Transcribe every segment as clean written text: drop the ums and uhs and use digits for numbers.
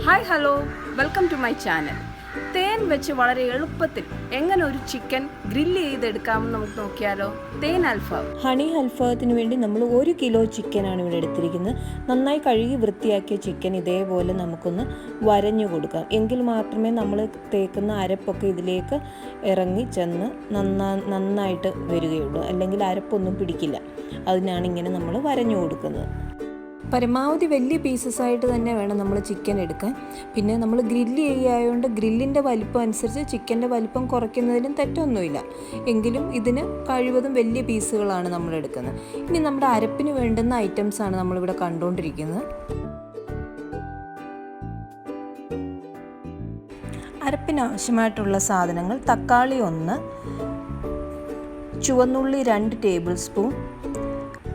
Hi hello welcome to my channel. തേൻ വെച്ച് വളരെ എളുപ്പത്തിൽ എങ്ങനെ ഒരു ചിക്കൻ ഗ്രില്ല് ചെയ്തെടുക്കാമെന്ന് നമുക്ക് നോക്കിയാലോ. തേൻ അൽഫാം. ഹണി അൽഫാത്തിന് വേണ്ടി നമ്മൾ 1 കിലോ ചിക്കനാണ് ഇവിടെ എടുത്തിരിക്കുന്നത്. നന്നായി കഴുകി വൃത്തിയാക്കിയ ചിക്കൻ ഇതേപോലെ നമുക്കൊന്ന് വരഞ്ഞു കൊടുക്കാം. എങ്കിൽ മാത്രമേ നമ്മൾ തേക്കുന്ന അരപ്പൊക്കെ ഇതിലേക്ക് ഇറങ്ങി ചെന്ന് നന്നായിട്ട് വരികയുള്ളൂ. അല്ലെങ്കിൽ അരപ്പൊന്നും പിടിക്കില്ല. അതിനാണ് ഇങ്ങനെ നമ്മൾ വരഞ്ഞു കൊടുക്കുന്നത്. പരമാവധി വലിയ പീസസ് ആയിട്ട് തന്നെ വേണം നമ്മൾ ചിക്കൻ എടുക്കാൻ. പിന്നെ നമ്മൾ ഗ്രില്ല് ചെയ്യുകയായതുകൊണ്ട് ഗ്രില്ലിൻ്റെ വലിപ്പം അനുസരിച്ച് ചിക്കൻ്റെ വലിപ്പം കുറയ്ക്കുന്നതിലും തെറ്റൊന്നുമില്ല. എങ്കിലും ഇതിന് കഴിവതും വലിയ പീസുകളാണ് നമ്മൾ എടുക്കുന്നത്. ഇനി നമ്മുടെ അരപ്പിന് വേണ്ടുന്ന ഐറ്റംസാണ് നമ്മളിവിടെ കണ്ടുകൊണ്ടിരിക്കുന്നത്. അരപ്പിന് ആവശ്യമായിട്ടുള്ള സാധനങ്ങൾ: തക്കാളി 1, ചുവന്നുള്ളി 2 ടേബിൾ സ്പൂൺ,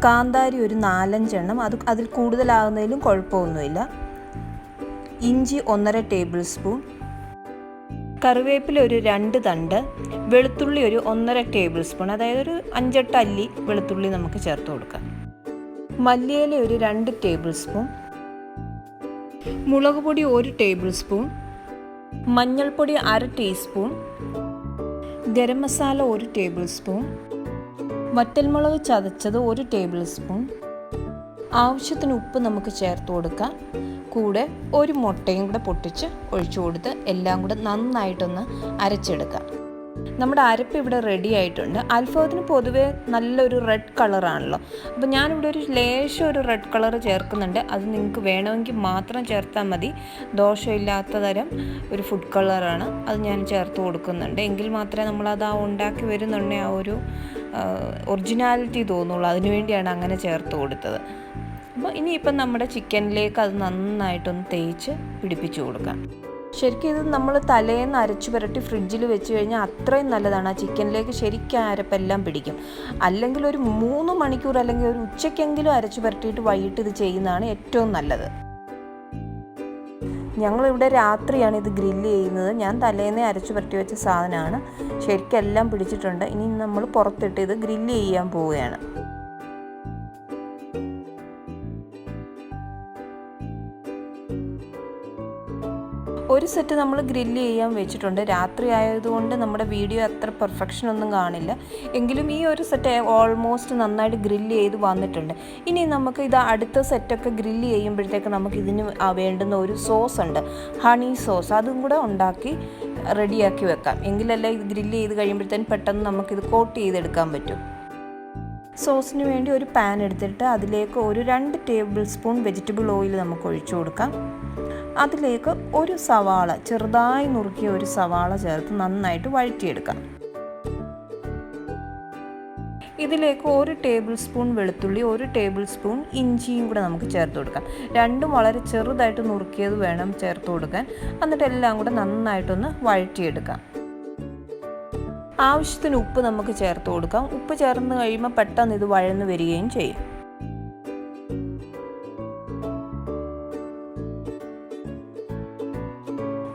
കാന്താരി ഒരു 4-5 എണ്ണം, അതിൽ കൂടുതലാകുന്നതിലും കുഴപ്പമൊന്നുമില്ല, ഇഞ്ചി 1.5 ടേബിൾ സ്പൂൺ, കറിവേപ്പില ഒരു 2 തണ്ട്, വെളുത്തുള്ളി ഒരു 1.5 ടേബിൾ സ്പൂൺ, അതായത് ഒരു 5-8 അല്ലി വെളുത്തുള്ളി നമുക്ക് ചേർത്ത് കൊടുക്കാം, മല്ലിയില ഒരു 2 ടേബിൾ സ്പൂൺ, മുളക് പൊടി 1 ടേബിൾ സ്പൂൺ, മഞ്ഞൾപ്പൊടി 1/2 teaspoon, garam masala 1 table spoon, വറ്റൽമുളക് ചതച്ചത് 1 ടേബിൾ സ്പൂൺ, ആവശ്യത്തിന് ഉപ്പ് നമുക്ക് ചേർത്ത് കൊടുക്കാം. കൂടെ ഒരു മുട്ടയും കൂടെ പൊട്ടിച്ച് ഒഴിച്ചു കൊടുത്ത് എല്ലാം കൂടെ നന്നായിട്ടൊന്ന് അരച്ചെടുക്കാം. നമ്മുടെ അരപ്പ് ഇവിടെ റെഡി ആയിട്ടുണ്ട്. അൽഫാത്തിന് പൊതുവേ നല്ലൊരു റെഡ് കളറാണല്ലോ. അപ്പോൾ ഞാനിവിടെ ഒരു ലേശം ഒരു റെഡ് കളർ ചേർക്കുന്നുണ്ട്. അത് നിങ്ങൾക്ക് വേണമെങ്കിൽ മാത്രം ചേർത്താൽ മതി. ദോഷമില്ലാത്ത തരം ഒരു ഫുഡ് കളറാണ്. അത് ഞാൻ ചേർത്ത് കൊടുക്കുന്നുണ്ട്. എങ്കിൽ മാത്രമേ നമ്മളത് ഉണ്ടാക്കി വരുന്നുണ്ടെങ്കിൽ ആ ഒരു ഒറിജിനാലിറ്റി തോന്നുള്ളൂ. അതിനുവേണ്ടിയാണ് അങ്ങനെ ചേർത്ത് കൊടുത്തത്. അപ്പോൾ ഇനിയിപ്പം നമ്മുടെ ചിക്കനിലേക്ക് അത് നന്നായിട്ടൊന്ന് തേച്ച് പിടിപ്പിച്ചു കൊടുക്കാം. ശരിക്കും ഇത് നമ്മൾ തലേന്ന് അരച്ചു പുരട്ടി ഫ്രിഡ്ജിൽ വെച്ച് കഴിഞ്ഞാൽ അത്രയും നല്ലതാണ്. ആ ചിക്കനിലേക്ക് ശരിക്കും അരപ്പെല്ലാം പിടിക്കും. അല്ലെങ്കിൽ ഒരു 3 മണിക്കൂർ അല്ലെങ്കിൽ ഒരു ഉച്ചയ്ക്കെങ്കിലും അരച്ചു പുരട്ടിയിട്ട് വൈകിട്ട് ഇത് ചെയ്യുന്നതാണ് ഏറ്റവും നല്ലത്. ഞങ്ങളിവിടെ രാത്രിയാണ് ഇത് ഗ്രില്ല് ചെയ്യുന്നത്. ഞാൻ തലേന്നേ അരച്ചു പുരട്ടി വെച്ച സാധനമാണ്. ശരിക്കും എല്ലാം പിടിച്ചിട്ടുണ്ട്. ഇനി നമ്മൾ പുറത്തിട്ട് ഇത് ഗ്രില്ല് ചെയ്യാൻ പോവുകയാണ്. ഒരു സെറ്റ് നമ്മൾ ഗ്രില്ല് ചെയ്യാൻ വെച്ചിട്ടുണ്ട്. രാത്രി ആയതുകൊണ്ട് നമ്മുടെ വീഡിയോ അത്ര പെർഫെക്ഷൻ ഒന്നും കാണില്ല. എങ്കിലും ഈ ഒരു സെറ്റ് ഓൾമോസ്റ്റ് നന്നായിട്ട് ഗ്രില്ല് ചെയ്ത് വന്നിട്ടുണ്ട്. ഇനി നമുക്ക് ഇത് അടുത്ത സെറ്റൊക്കെ ഗ്രില്ല് ചെയ്യുമ്പോഴത്തേക്ക് നമുക്ക് ഇതിന് വേണ്ടുന്ന ഒരു സോസ് ഉണ്ട്, ഹണി സോസ്. അതും കൂടെ ഉണ്ടാക്കി റെഡിയാക്കി വെക്കാം. എങ്കിലല്ല ഇത് ഗ്രില്ല് ചെയ്ത് കഴിയുമ്പോഴത്തേന് പെട്ടെന്ന് നമുക്കിത് കോട്ട് ചെയ്തെടുക്കാൻ പറ്റും. സോസിന് വേണ്ടി ഒരു പാൻ എടുത്തിട്ട് അതിലേക്ക് ഒരു 2 ടേബിൾ സ്പൂൺ വെജിറ്റബിൾ ഓയിൽ നമുക്ക് ഒഴിച്ചു കൊടുക്കാം. അതിലേക്ക് ഒരു സവാള, ചെറുതായി നുറുക്കിയ ഒരു സവാള ചേർത്ത് നന്നായിട്ട് വഴറ്റിയെടുക്കാം. ഇതിലേക്ക് 1 ടേബിൾ സ്പൂൺ വെളുത്തുള്ളി, 1 ടേബിൾ സ്പൂൺ ഇഞ്ചിയും കൂടെ നമുക്ക് ചേർത്ത് കൊടുക്കാം. രണ്ടും വളരെ ചെറുതായിട്ട് നുറുക്കിയത് വേണം ചേർത്ത് കൊടുക്കാൻ. എന്നിട്ട് എല്ലാം കൂടെ നന്നായിട്ടൊന്ന് വഴറ്റിയെടുക്കാം. ആവശ്യത്തിന് ഉപ്പ് നമുക്ക് ചേർത്ത് കൊടുക്കാം. ഉപ്പ് ചേർന്ന് കഴിയുമ്പോൾ പെട്ടെന്ന് ഇത് വഴന്ന് വരികയും ചെയ്യും.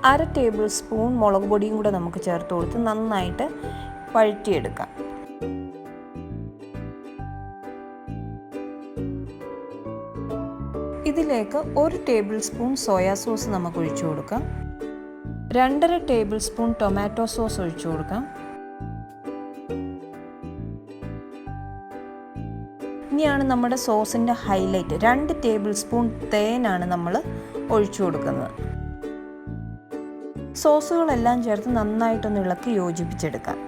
അര ടേബിൾ സ്പൂൺ മുളക് പൊടിയും കൂടെ നമുക്ക് ചേർത്ത് കൊടുത്ത് നന്നായിട്ട് വഴറ്റിയെടുക്കാം. ഇതിലേക്ക് 1 ടേബിൾ സ്പൂൺ സോയാ സോസ് നമുക്ക് ഒഴിച്ചു കൊടുക്കാം. 2.5 ടേബിൾ സ്പൂൺ ടൊമാറ്റോ സോസ് ഒഴിച്ചു കൊടുക്കാം. ഇനിയാണ് നമ്മുടെ സോസിൻ്റെ ഹൈലൈറ്റ്. 2 ടേബിൾ സ്പൂൺ തേനാണ് നമ്മൾ ഒഴിച്ചു കൊടുക്കുന്നത്. സോസുകളെല്ലാം ചേർത്ത് നന്നായിട്ടൊന്ന് ഇളക്കി യോജിപ്പിച്ചെടുക്കാം.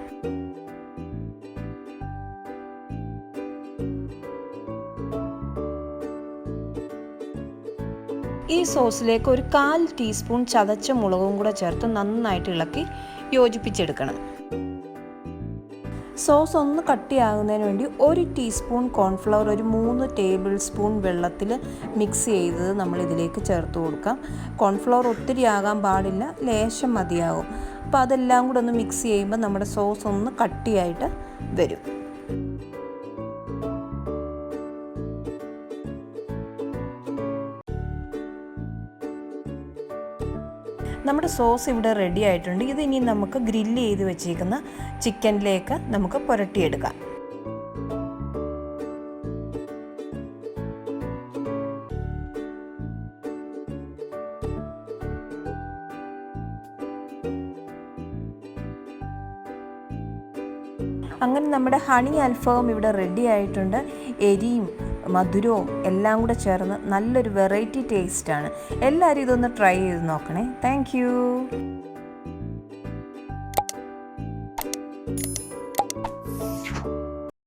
ഈ സോസിലേക്ക് ഒരു 1/4 ടീസ്പൂൺ ചതച്ച മുളകും കൂടെ ചേർത്ത് നന്നായിട്ട് ഇളക്കി യോജിപ്പിച്ചെടുക്കണം. സോസ് ഒന്ന് കട്ടിയാകുന്നതിന് വേണ്ടി 1 ടീസ്പൂൺ കോൺഫ്ലവർ ഒരു 3 ടേബിൾ സ്പൂൺ വെള്ളത്തിൽ മിക്സ് ചെയ്തത് നമ്മൾ ഇതിലേക്ക് ചേർത്ത് കൊടുക്കാം. കോൺഫ്ലവർ ഒത്തിരി ആകാൻ പാടില്ല, ലേശം മതിയാകും. അപ്പോൾ അതെല്ലാം കൂടെ ഒന്ന് മിക്സ് ചെയ്യുമ്പോൾ നമ്മുടെ സോസ് ഒന്ന് കട്ടിയായിട്ട് വരും. നമ്മുടെ സോസ് ഇവിടെ റെഡി ആയിട്ടുണ്ട്. ഇത് ഇനി നമുക്ക് ഗ്രില്ല് ചെയ്ത് വെച്ചിരിക്കുന്ന ചിക്കനിലേക്ക് നമുക്ക് പുരട്ടിയെടുക്കാം. അങ്ങനെ നമ്മുടെ ഹണി അൽഫാം ഇവിടെ റെഡി ആയിട്ടുണ്ട്. എരിയും മധുരവും എല്ലാം കൂടെ ചേർന്ന് നല്ലൊരു വെറൈറ്റി ടേസ്റ്റാണ്. എല്ലാവരും ഇതൊന്ന് ട്രൈ ചെയ്ത് നോക്കണേ. താങ്ക്